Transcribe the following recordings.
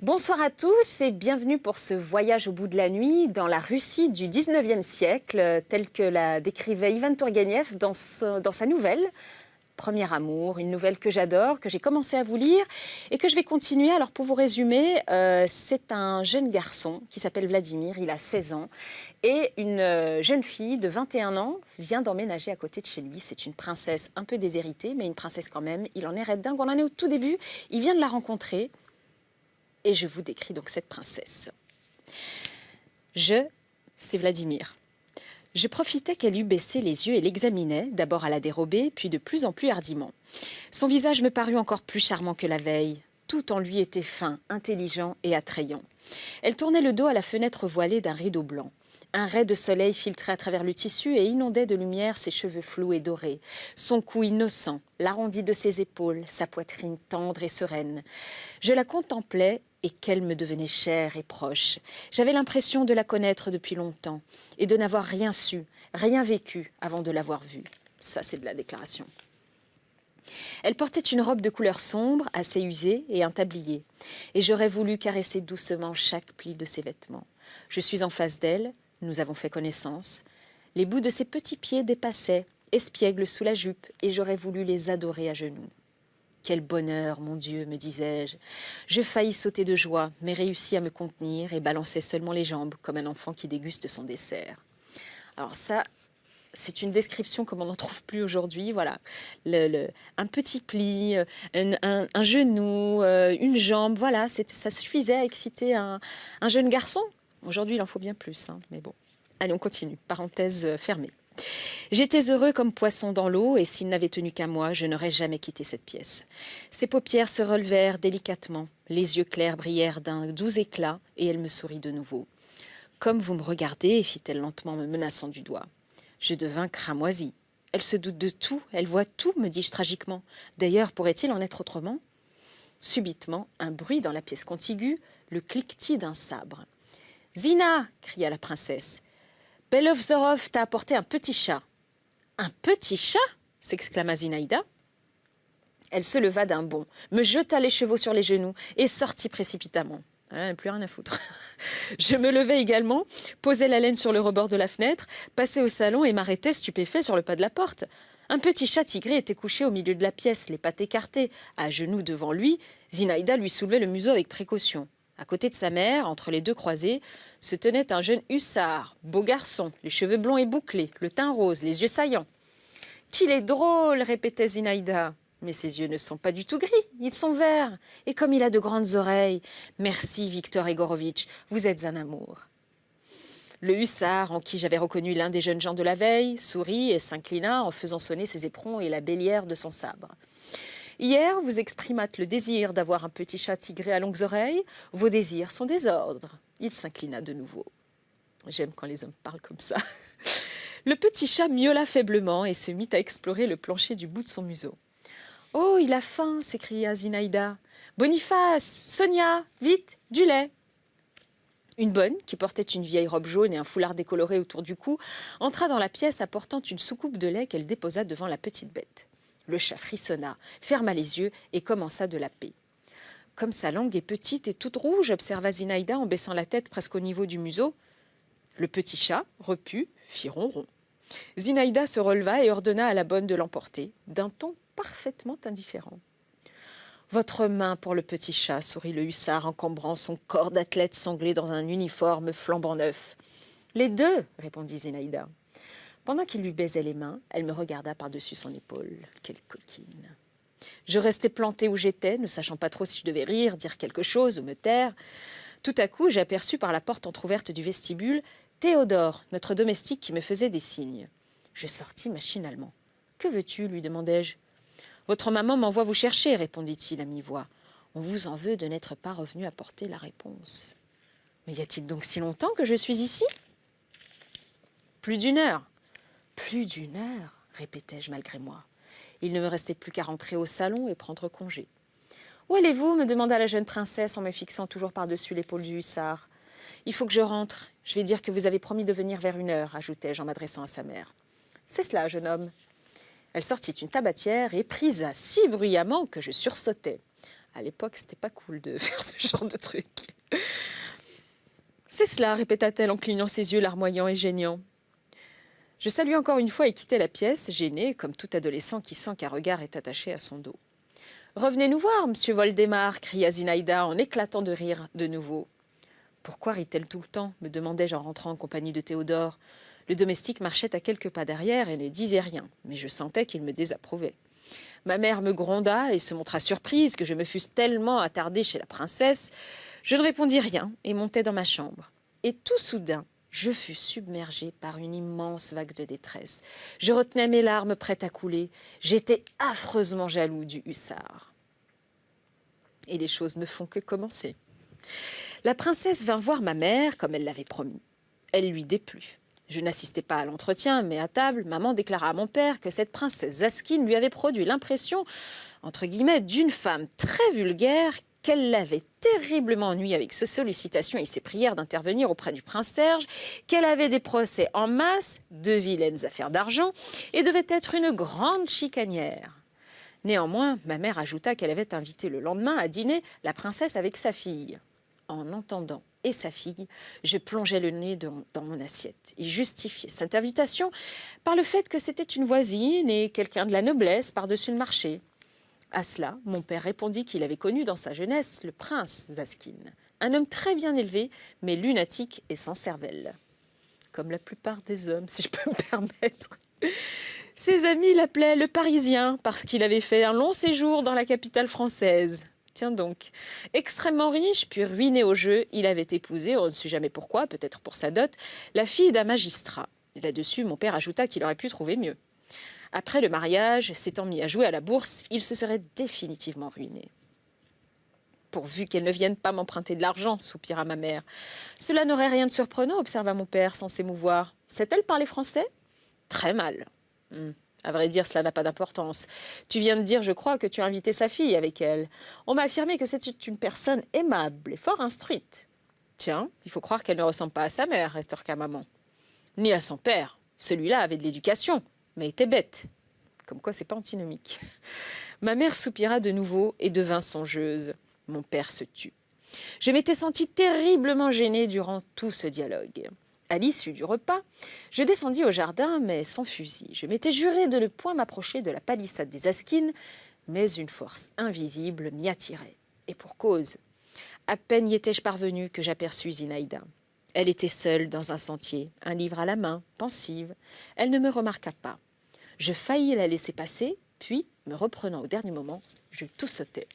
Bonsoir à tous et bienvenue pour ce voyage au bout de la nuit dans la Russie du 19e siècle, tel que la décrivait Ivan Tourgueniev dans sa nouvelle Premier amour, une nouvelle que j'adore, que j'ai commencé à vous lire et que je vais continuer. Alors pour vous résumer, c'est un jeune garçon qui s'appelle Vladimir, il a 16 ans, et une jeune fille de 21 ans vient d'emménager à côté de chez lui. C'est une princesse un peu déshéritée, mais une princesse quand même. Il en est red dingue, on en est au tout début, il vient de la rencontrer. Et je vous décris donc cette princesse. C'est Vladimir. Je profitais qu'elle eût baissé les yeux et l'examinait, d'abord à la dérobée, puis de plus en plus hardiment. Son visage me parut encore plus charmant que la veille. Tout en lui était fin, intelligent et attrayant. Elle tournait le dos à la fenêtre voilée d'un rideau blanc. Un ray de soleil filtrait à travers le tissu et inondait de lumière ses cheveux flous et dorés, son cou innocent, l'arrondi de ses épaules, sa poitrine tendre et sereine. Je la contemplais et qu'elle me devenait chère et proche. J'avais l'impression de la connaître depuis longtemps et de n'avoir rien su, rien vécu avant de l'avoir vue. Ça, c'est de la déclaration. Elle portait une robe de couleur sombre, assez usée, et un tablier. Et j'aurais voulu caresser doucement chaque pli de ses vêtements. Je suis en face d'elle, nous avons fait connaissance. Les bouts de ses petits pieds dépassaient, espiègles sous la jupe, et j'aurais voulu les adorer à genoux. Quel bonheur, mon Dieu, me disais-je. Je faillis sauter de joie, mais réussis à me contenir et balançais seulement les jambes, comme un enfant qui déguste son dessert. Alors ça, c'est une description comme on n'en trouve plus aujourd'hui. Voilà, un petit pli, un genou, une jambe, voilà, ça suffisait à exciter un jeune garçon. Aujourd'hui, il en faut bien plus, hein, mais bon. Allez, on continue, parenthèse fermée. J'étais heureux comme poisson dans l'eau, et s'il n'avait tenu qu'à moi, je n'aurais jamais quitté cette pièce. Ses paupières se relevèrent délicatement, les yeux clairs brillèrent d'un doux éclat, et elle me sourit de nouveau. « Comme vous me regardez, fit-elle lentement, me menaçant du doigt. Je devins cramoisie. Elle se doute de tout, elle voit tout, me dis-je tragiquement. D'ailleurs, pourrait-il en être autrement ? Subitement, un bruit dans la pièce contiguë, le cliquetis d'un sabre. « Zina !» cria la princesse. « Belovzorov t'a apporté un petit chat. »« Un petit chat ?» s'exclama Zinaïda. Elle se leva d'un bond, me jeta les chevaux sur les genoux et sortit précipitamment. Elle n'avait plus rien à foutre. Je me levai également, posai la laine sur le rebord de la fenêtre, passai au salon et m'arrêtai stupéfait sur le pas de la porte. Un petit chat tigré était couché au milieu de la pièce, les pattes écartées. À genoux devant lui, Zinaïda lui soulevait le museau avec précaution. À côté de sa mère, entre les deux croisées, se tenait un jeune hussard, beau garçon, les cheveux blonds et bouclés, le teint rose, les yeux saillants. « Qu'il est drôle !» répétait Zinaïda. Mais ses yeux ne sont pas du tout gris, ils sont verts. Et comme il a de grandes oreilles. Merci, Victor Egorovitch, vous êtes un amour. Le hussard, en qui j'avais reconnu l'un des jeunes gens de la veille, sourit et s'inclina en faisant sonner ses éperons et la bélière de son sabre. Hier, vous exprimâtes le désir d'avoir un petit chat tigré à longues oreilles. Vos désirs sont des ordres. Il s'inclina de nouveau. J'aime quand les hommes parlent comme ça. Le petit chat miaula faiblement et se mit à explorer le plancher du bout de son museau. « Oh, il a faim !» s'écria Zinaïda. « Boniface, Sonia, vite, du lait !» Une bonne, qui portait une vieille robe jaune et un foulard décoloré autour du cou, entra dans la pièce apportant une soucoupe de lait qu'elle déposa devant la petite bête. Le chat frissonna, ferma les yeux et commença de laper. « Comme sa langue est petite et toute rouge, observa Zinaïda en baissant la tête presque au niveau du museau. Le petit chat, repu, fit ronron. Zinaïda se releva et ordonna à la bonne de l'emporter, d'un ton parfaitement indifférent. « Votre main pour le petit chat, sourit le hussard, encombrant son corps d'athlète sanglé dans un uniforme flambant neuf. « Les deux, répondit Zinaïda. Pendant qu'il lui baisait les mains, elle me regarda par-dessus son épaule. Quelle coquine! Je restais plantée où j'étais, ne sachant pas trop si je devais rire, dire quelque chose ou me taire. Tout à coup, j'aperçus par la porte entr'ouverte du vestibule Théodore, notre domestique, qui me faisait des signes. Je sortis machinalement. « Que veux-tu » lui demandai-je. « Votre maman m'envoie vous chercher, répondit-il à mi-voix. On vous en veut de n'être pas revenu apporter la réponse. Mais y a-t-il donc si longtemps que je suis ici ? Plus d'une heure. Plus d'une heure, répétai-je malgré moi. Il ne me restait plus qu'à rentrer au salon et prendre congé. Où allez-vous ? Me demanda la jeune princesse en me fixant toujours par-dessus l'épaule du hussard. Il faut que je rentre. Je vais dire que vous avez promis de venir vers 1h, ajoutai-je en m'adressant à sa mère. C'est cela, jeune homme. Elle sortit une tabatière et prisa si bruyamment que je sursautai. À l'époque, c'était pas cool de faire ce genre de truc. C'est cela, répéta-t-elle en clignant ses yeux larmoyants et geignants. Je saluai encore une fois et quittai la pièce, gênée, comme tout adolescent qui sent qu'un regard est attaché à son dos. « Revenez nous voir, monsieur Voldemar !» cria Zinaïda en éclatant de rire de nouveau. « Pourquoi rit-elle tout le temps ?» me demandai-je en rentrant en compagnie de Théodore. Le domestique marchait à quelques pas derrière et ne disait rien, mais je sentais qu'il me désapprouvait. Ma mère me gronda et se montra surprise que je me fusse tellement attardée chez la princesse. Je ne répondis rien et montai dans ma chambre. Et tout soudain, je fus submergée par une immense vague de détresse. Je retenais mes larmes prêtes à couler. J'étais affreusement jaloux du hussard. Et les choses ne font que commencer. La princesse vint voir ma mère comme elle l'avait promis. Elle lui déplut. Je n'assistais pas à l'entretien, mais à table, maman déclara à mon père que cette princesse Zaskine lui avait produit l'impression, entre guillemets, d'une femme très vulgaire, qu'elle l'avait terriblement ennuyée avec ses sollicitations et ses prières d'intervenir auprès du prince Serge, qu'elle avait des procès en masse, de vilaines affaires d'argent, et devait être une grande chicanière. Néanmoins, ma mère ajouta qu'elle avait invité le lendemain à dîner la princesse avec sa fille. En entendant et sa fille, je plongeais le nez dans mon assiette et justifiais cette invitation par le fait que c'était une voisine et quelqu'un de la noblesse par-dessus le marché. À cela, mon père répondit qu'il avait connu dans sa jeunesse le prince Zaskine, un homme très bien élevé, mais lunatique et sans cervelle. Comme la plupart des hommes, si je peux me permettre. Ses amis l'appelaient le Parisien parce qu'il avait fait un long séjour dans la capitale française. Tiens donc, extrêmement riche, puis ruiné au jeu, il avait épousé, on ne sait jamais pourquoi, peut-être pour sa dot, la fille d'un magistrat. Là-dessus, mon père ajouta qu'il aurait pu trouver mieux. Après le mariage, s'étant mis à jouer à la bourse, il se serait définitivement ruiné. Pourvu qu'elle ne vienne pas m'emprunter de l'argent, soupira ma mère. Cela n'aurait rien de surprenant, observa mon père sans s'émouvoir. Sait-elle parler français ? Très mal. À vrai dire, cela n'a pas d'importance. Tu viens de dire, je crois, que tu as invité sa fille avec elle. On m'a affirmé que c'était une personne aimable et fort instruite. Tiens, il faut croire qu'elle ne ressemble pas à sa mère, rétorqua maman. Ni à son père. Celui-là avait de l'éducation, mais était bête. Comme quoi, c'est pas antinomique. Ma mère soupira de nouveau et devint songeuse. Mon père se tut. Je m'étais sentie terriblement gênée durant tout ce dialogue. À l'issue du repas, je descendis au jardin, mais sans fusil. Je m'étais juré de ne point m'approcher de la palissade des Askines, mais une force invisible m'y attirait. Et pour cause. À peine y étais-je parvenue que j'aperçus Zinaïda. Elle était seule dans un sentier, un livre à la main, pensive. Elle ne me remarqua pas. Je faillis la laisser passer, puis, me reprenant au dernier moment, je toussautai.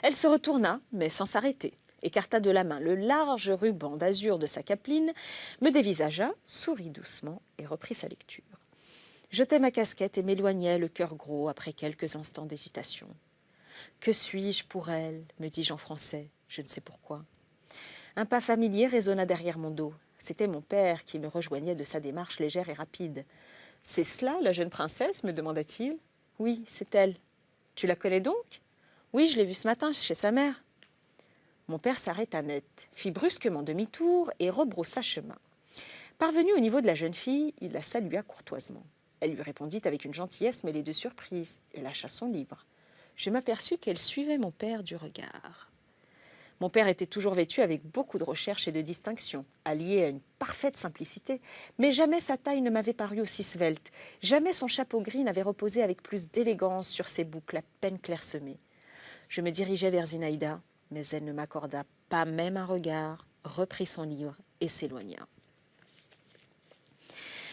Elle se retourna, mais sans s'arrêter. Écarta de la main le large ruban d'azur de sa capeline, me dévisagea, sourit doucement et reprit sa lecture. Jetai ma casquette et m'éloignai, le cœur gros, après quelques instants d'hésitation. « Que suis-je pour elle ?» me dis-je en français, je ne sais pourquoi. Un pas familier résonna derrière mon dos. C'était mon père qui me rejoignait de sa démarche légère et rapide. « C'est cela, la jeune princesse ?» me demanda-t-il. « Oui, c'est elle. Tu la connais donc ?»« Oui, je l'ai vue ce matin chez sa mère. » Mon père s'arrêta net, fit brusquement demi-tour et rebroussa chemin. Parvenu au niveau de la jeune fille, il la salua courtoisement. Elle lui répondit avec une gentillesse mêlée de surprise et lâcha son livre. Je m'aperçus qu'elle suivait mon père du regard. Mon père était toujours vêtu avec beaucoup de recherche et de distinction, allié à une parfaite simplicité, mais jamais sa taille ne m'avait paru aussi svelte, jamais son chapeau gris n'avait reposé avec plus d'élégance sur ses boucles à peine clairsemées. Je me dirigeai vers Zinaïda, mais elle ne m'accorda pas même un regard, reprit son livre et s'éloigna.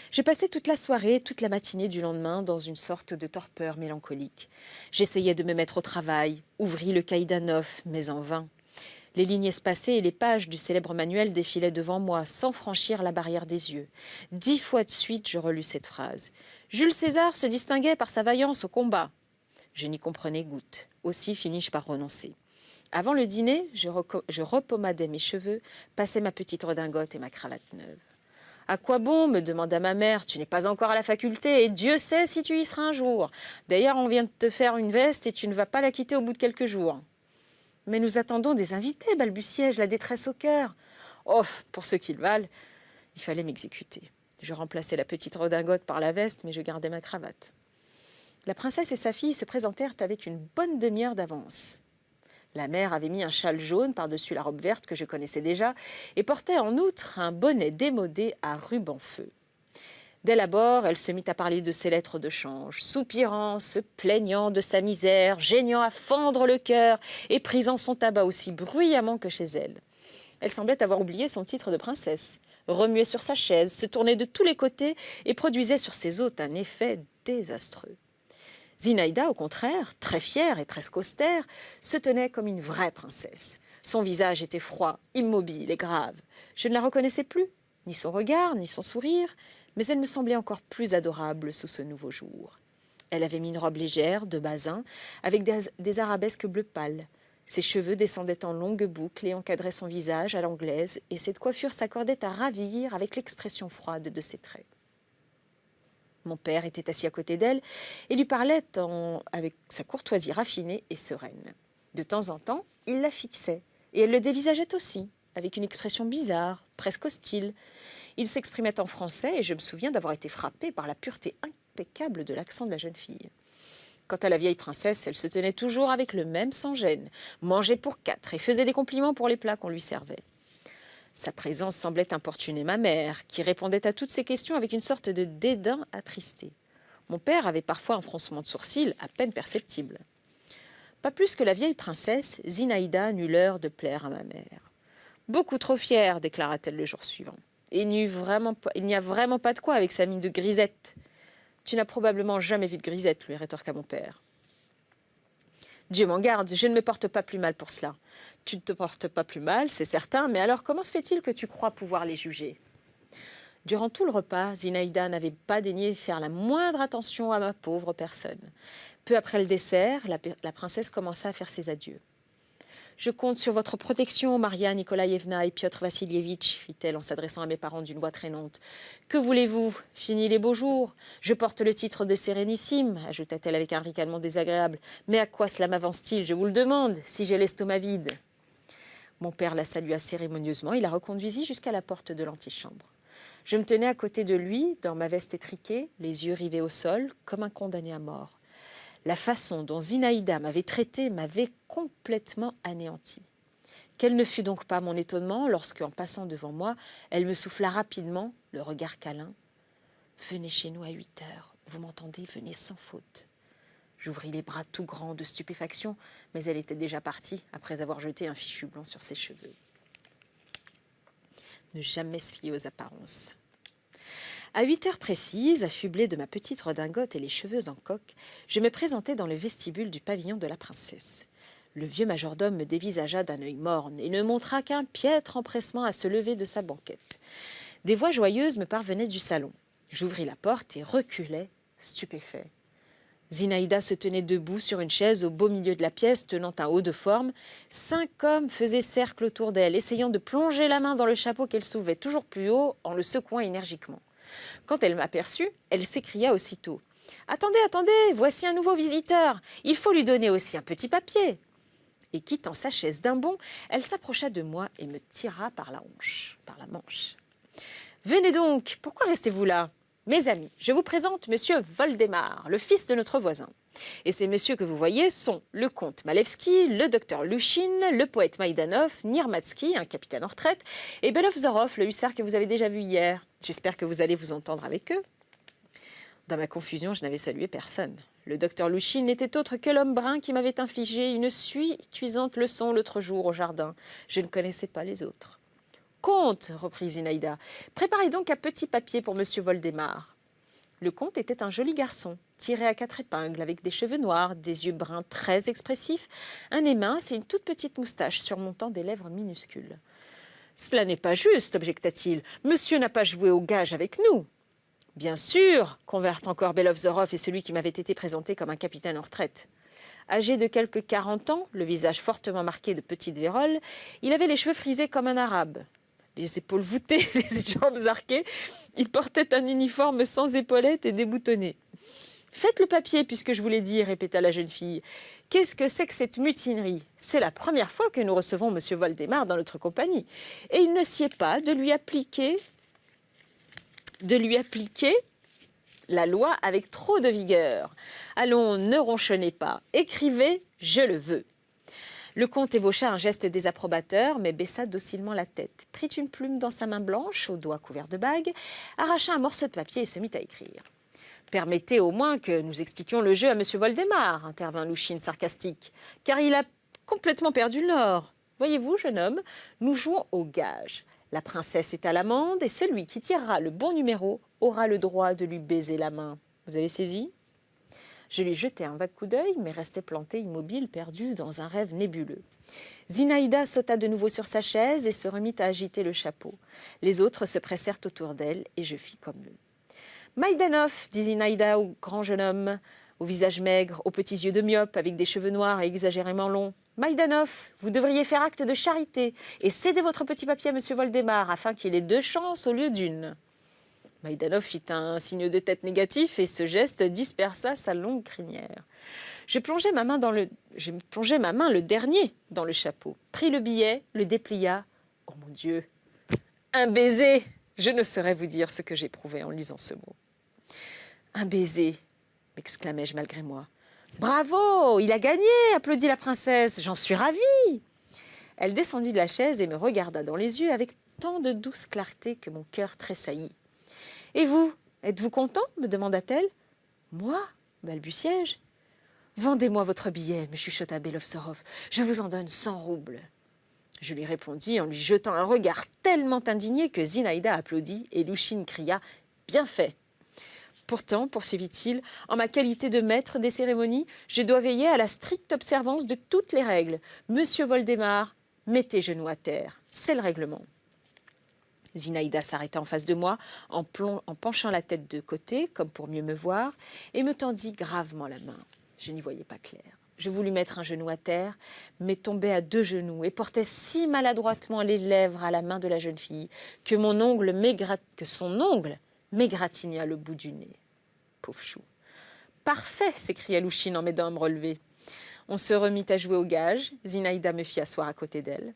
Je passai toute la soirée, toute la matinée du lendemain dans une sorte de torpeur mélancolique. J'essayais de me mettre au travail, ouvris le cahier d'Anof, mais en vain. Les lignes espacées et les pages du célèbre manuel défilaient devant moi, sans franchir la barrière des yeux. 10 fois de suite, je relus cette phrase. « Jules César se distinguait par sa vaillance au combat. » Je n'y comprenais goutte. Aussi finis-je par renoncer. Avant le dîner, je repommadais mes cheveux, passais ma petite redingote et ma cravate neuve. « À quoi bon ?» me demanda ma mère. « Tu n'es pas encore à la faculté et Dieu sait si tu y seras un jour. D'ailleurs, on vient de te faire une veste et tu ne vas pas la quitter au bout de quelques jours. » « Mais nous attendons des invités, balbutiai-je, la détresse au cœur. »« Oh, pour ce qu'ils valent !» Il fallait m'exécuter. Je remplaçais la petite redingote par la veste, mais je gardais ma cravate. La princesse et sa fille se présentèrent avec une bonne demi-heure d'avance. La mère avait mis un châle jaune par-dessus la robe verte que je connaissais déjà et portait en outre un bonnet démodé à ruban feu. Dès l'abord, elle se mit à parler de ses lettres de change, soupirant, se plaignant de sa misère, geignant à fendre le cœur et prisant son tabac aussi bruyamment que chez elle. Elle semblait avoir oublié son titre de princesse, remuait sur sa chaise, se tournait de tous les côtés et produisait sur ses hôtes un effet désastreux. Zinaïda, au contraire, très fière et presque austère, se tenait comme une vraie princesse. Son visage était froid, immobile et grave. Je ne la reconnaissais plus, ni son regard, ni son sourire, mais elle me semblait encore plus adorable sous ce nouveau jour. Elle avait mis une robe légère, de basin, avec des arabesques bleu pâle. Ses cheveux descendaient en longues boucles et encadraient son visage à l'anglaise, et cette coiffure s'accordait à ravir avec l'expression froide de ses traits. Mon père était assis à côté d'elle et lui parlait avec sa courtoisie raffinée et sereine. De temps en temps, il la fixait, et elle le dévisageait aussi, avec une expression bizarre, presque hostile. Il s'exprimait en français et je me souviens d'avoir été frappée par la pureté impeccable de l'accent de la jeune fille. Quant à la vieille princesse, elle se tenait toujours avec le même sans-gêne, mangeait pour 4 et faisait des compliments pour les plats qu'on lui servait. Sa présence semblait importuner ma mère, qui répondait à toutes ces questions avec une sorte de dédain attristé. Mon père avait parfois un froncement de sourcils à peine perceptible. Pas plus que la vieille princesse, Zinaïda n'eut l'heure de plaire à ma mère. « Beaucoup trop fière », déclara-t-elle le jour suivant. « Il n'y a vraiment pas de quoi avec sa mine de grisette. »« Tu n'as probablement jamais vu de grisette, lui rétorqua mon père. Dieu m'en garde, je ne me porte pas plus mal pour cela. Tu ne te portes pas plus mal, c'est certain, mais alors comment se fait-il que tu crois pouvoir les juger ? Durant tout le repas, Zinaïda n'avait pas daigné faire la moindre attention à ma pauvre personne. Peu après le dessert, la princesse commença à faire ses adieux. « Je compte sur votre protection, Maria Nikolaïevna et Piotr Vassilievitch, fit-elle en s'adressant à mes parents d'une voix traînante. Que voulez-vous ? Fini les beaux jours. Je porte le titre de sérénissime, ajouta-t-elle avec un ricanement désagréable. Mais à quoi cela m'avance-t-il, je vous le demande, si j'ai l'estomac vide ? Mon père la salua cérémonieusement et la reconduisit jusqu'à la porte de l'antichambre. Je me tenais à côté de lui, dans ma veste étriquée, les yeux rivés au sol, comme un condamné à mort. La façon dont Zinaïda m'avait traité m'avait complètement anéanti. Quel ne fut donc pas mon étonnement lorsque, en passant devant moi, elle me souffla rapidement, le regard câlin. « Venez chez nous à 8 heures, vous m'entendez, venez sans faute. » J'ouvris les bras tout grands de stupéfaction, mais elle était déjà partie, après avoir jeté un fichu blanc sur ses cheveux. Ne jamais se fier aux apparences. À 8 heures précises, affublée de ma petite redingote et les cheveux en coque, je me présentai dans le vestibule du pavillon de la princesse. Le vieux majordome me dévisagea d'un œil morne et ne montra qu'un piètre empressement à se lever de sa banquette. Des voix joyeuses me parvenaient du salon. J'ouvris la porte et reculai, stupéfait. Zinaïda se tenait debout sur une chaise au beau milieu de la pièce, tenant un haut de forme. 5 hommes faisaient cercle autour d'elle, essayant de plonger la main dans le chapeau qu'elle soulevait toujours plus haut en le secouant énergiquement. Quand elle m'aperçut, elle s'écria aussitôt. « Attendez, attendez, voici un nouveau visiteur. Il faut lui donner aussi un petit papier. » Et quittant sa chaise d'un bond, elle s'approcha de moi et me tira par la manche. « Venez donc, pourquoi restez-vous là ? Mes amis, je vous présente Monsieur Voldemar, le fils de notre voisin. Et ces messieurs que vous voyez sont le comte Malevski, le docteur Louchine, le poète Maïdanov, Nirmatsky, un capitaine en retraite, et Belovzorov, le hussard que vous avez déjà vu hier. J'espère que vous allez vous entendre avec eux. » Dans ma confusion, je n'avais salué personne. Le docteur Louchine n'était autre que l'homme brun qui m'avait infligé une cuisante leçon l'autre jour au jardin. Je ne connaissais pas les autres. « Comte, reprit Zinaïda, préparez donc un petit papier pour Monsieur Voldemar. » Le comte était un joli garçon, tiré à 4 épingles, avec des cheveux noirs, des yeux bruns très expressifs, un nez mince et une toute petite moustache surmontant des lèvres minuscules. « Cela n'est pas juste, objecta-t-il. Monsieur n'a pas joué au gage avec nous. » « Bien sûr, convinrent encore Belovzorov et celui qui m'avait été présenté comme un capitaine en retraite. Âgé de quelque 40 ans, le visage fortement marqué de petites vérolles, il avait les cheveux frisés comme un arabe. Les épaules voûtées, les jambes arquées, il portait un uniforme sans épaulettes et déboutonné. « Faites le papier, puisque je vous l'ai dit, » répéta la jeune fille. « Qu'est-ce que c'est que cette mutinerie ? C'est la première fois que nous recevons M. Voldemar dans notre compagnie. Et il ne sied pas de lui appliquer la loi avec trop de vigueur. Allons, ne ronchonnez pas, écrivez, je le veux. Le comte ébaucha un geste désapprobateur, mais baissa docilement la tête, prit une plume dans sa main blanche, aux doigts couverts de bagues, arracha un morceau de papier et se mit à écrire. « Permettez au moins que nous expliquions le jeu à M. Voldemar, intervint Louchine sarcastique, car il a complètement perdu le nord. Voyez-vous, jeune homme, nous jouons au gage. La princesse est à l'amende et celui qui tirera le bon numéro aura le droit de lui baiser la main. Vous avez saisi ?» Je lui jetai un vague coup d'œil, mais restai planté immobile, perdu dans un rêve nébuleux. Zinaïda sauta de nouveau sur sa chaise et se remit à agiter le chapeau. Les autres se pressèrent autour d'elle et je fis comme eux. « Maïdanoff, dit Zinaïda au grand jeune homme, au visage maigre, aux petits yeux de myope, avec des cheveux noirs et exagérément longs. Maïdanoff, vous devriez faire acte de charité et céder votre petit papier à M. Voldemar afin qu'il ait 2 chances au lieu d'1. Maïdanoff fit un signe de tête négatif et ce geste dispersa sa longue crinière. Je plongeai ma main le dernier dans le chapeau, pris le billet, le déplia. Oh mon Dieu, un baiser! Je ne saurais vous dire ce que j'éprouvais en lisant ce mot. Un baiser, m'exclamai-je malgré moi. Bravo, il a gagné, applaudit la princesse, j'en suis ravie. Elle descendit de la chaise et me regarda dans les yeux avec tant de douce clarté que mon cœur tressaillit. « Et vous, êtes-vous content ?» me demanda-t-elle. « Moi ?» balbutiai-je. « Vendez-moi votre billet, me chuchota Belovzorov. Je vous en donne 100 roubles. » Je lui répondis en lui jetant un regard tellement indigné que Zinaïda applaudit et Louchine cria « Bien fait !» Pourtant, poursuivit-il, en ma qualité de maître des cérémonies, je dois veiller à la stricte observance de toutes les règles. Monsieur Voldemar, mettez genoux à terre. C'est le règlement. Zinaïda s'arrêta en face de moi, en penchant la tête de côté, comme pour mieux me voir, et me tendit gravement la main. Je n'y voyais pas clair. Je voulus mettre un genou à terre, mais tombais à 2 genoux et portais si maladroitement les lèvres à la main de la jeune fille que son ongle m'égratigna le bout du nez. Pauvre chou. « Parfait !» s'écria Louchine en m'aidant à me relever. On se remit à jouer au gage. Zinaïda me fit asseoir à côté d'elle.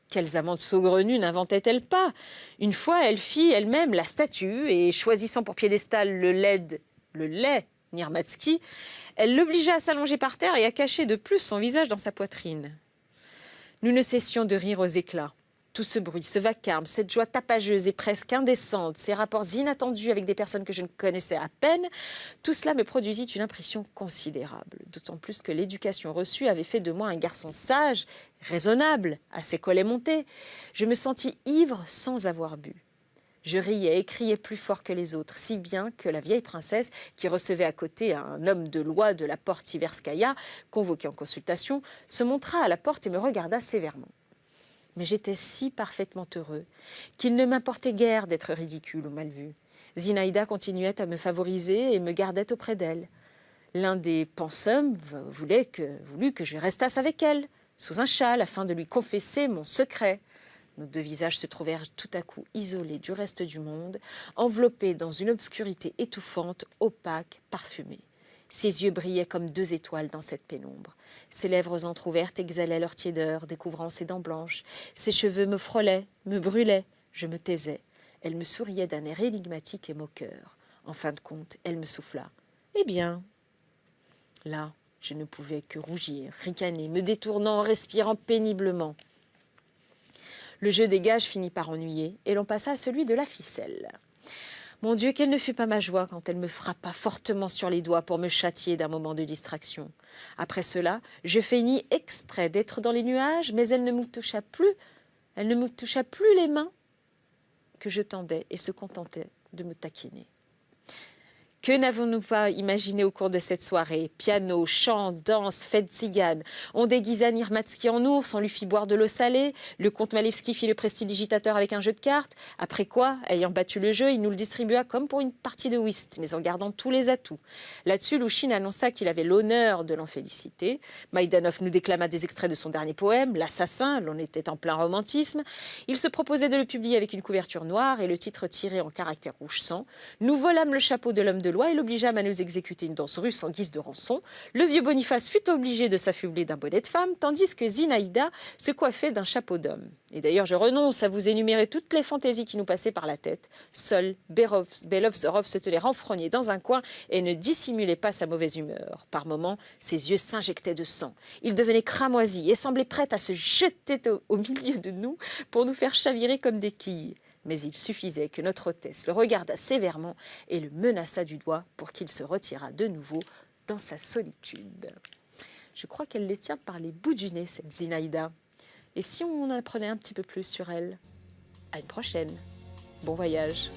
Quelles amantes saugrenues n'inventait-elle pas? Une fois, elle fit elle-même la statue et, choisissant pour piédestal le laid Nirmatsky, elle l'obligea à s'allonger par terre et à cacher de plus son visage dans sa poitrine. Nous ne cessions de rire aux éclats. Tout ce bruit, ce vacarme, cette joie tapageuse et presque indécente, ces rapports inattendus avec des personnes que je ne connaissais à peine, tout cela me produisit une impression considérable, d'autant plus que l'éducation reçue avait fait de moi un garçon sage, raisonnable, assez collet monté. Je me sentis ivre sans avoir bu. Je riais et criais plus fort que les autres, si bien que la vieille princesse, qui recevait à côté un homme de loi de la porte Tiverskaya, convoqué en consultation, se montra à la porte et me regarda sévèrement. Mais j'étais si parfaitement heureux qu'il ne m'importait guère d'être ridicule ou mal vu. Zinaïda continuait à me favoriser et me gardait auprès d'elle. L'un des pensums voulut que je restasse avec elle, sous un châle, afin de lui confesser mon secret. Nos 2 visages se trouvèrent tout à coup isolés du reste du monde, enveloppés dans une obscurité étouffante, opaque, parfumée. Ses yeux brillaient comme 2 étoiles dans cette pénombre. Ses lèvres entr'ouvertes exhalaient leur tiédeur, découvrant ses dents blanches. Ses cheveux me frôlaient, me brûlaient. Je me taisais. Elle me souriait d'un air énigmatique et moqueur. En fin de compte, elle me souffla. « Eh bien ?» Là, je ne pouvais que rougir, ricaner, me détournant, respirant péniblement. Le jeu des gages finit par ennuyer et l'on passa à celui de la ficelle. Mon Dieu, quelle ne fut pas ma joie quand elle me frappa fortement sur les doigts pour me châtier d'un moment de distraction. Après cela, je feignis exprès d'être dans les nuages, mais elle ne me toucha plus les mains que je tendais et se contentait de me taquiner. Que n'avons-nous pas imaginé au cours de cette soirée? Piano, chant, danse, fête tzigane. On déguisa Nirmatsky en ours, on lui fit boire de l'eau salée. Le comte Malevski fit le prestidigitateur avec un jeu de cartes. Après quoi, ayant battu le jeu, il nous le distribua comme pour une partie de whist, mais en gardant tous les atouts. Là-dessus, Louchine annonça qu'il avait l'honneur de l'en féliciter. Maïdanoff nous déclama des extraits de son dernier poème, L'Assassin, l'on était en plein romantisme. Il se proposait de le publier avec une couverture noire et le titre tiré en caractères rouge sang. Nous volâmes le chapeau de l'homme de loi et l'obligeâmes à nous exécuter une danse russe en guise de rançon. Le vieux Boniface fut obligé de s'affubler d'un bonnet de femme, tandis que Zinaïda se coiffait d'un chapeau d'homme. Et d'ailleurs, je renonce à vous énumérer toutes les fantaisies qui nous passaient par la tête. Seul Belovzorov se tenait renfrogné dans un coin et ne dissimulait pas sa mauvaise humeur. Par moments, ses yeux s'injectaient de sang. Il devenait cramoisi et semblait prêt à se jeter au milieu de nous pour nous faire chavirer comme des quilles. Mais il suffisait que notre hôtesse le regardât sévèrement et le menaçât du doigt pour qu'il se retirât de nouveau dans sa solitude. Je crois qu'elle les tient par les bouts du nez, cette Zinaïda. Et si on en apprenait un petit peu plus sur elle? À une prochaine. Bon voyage.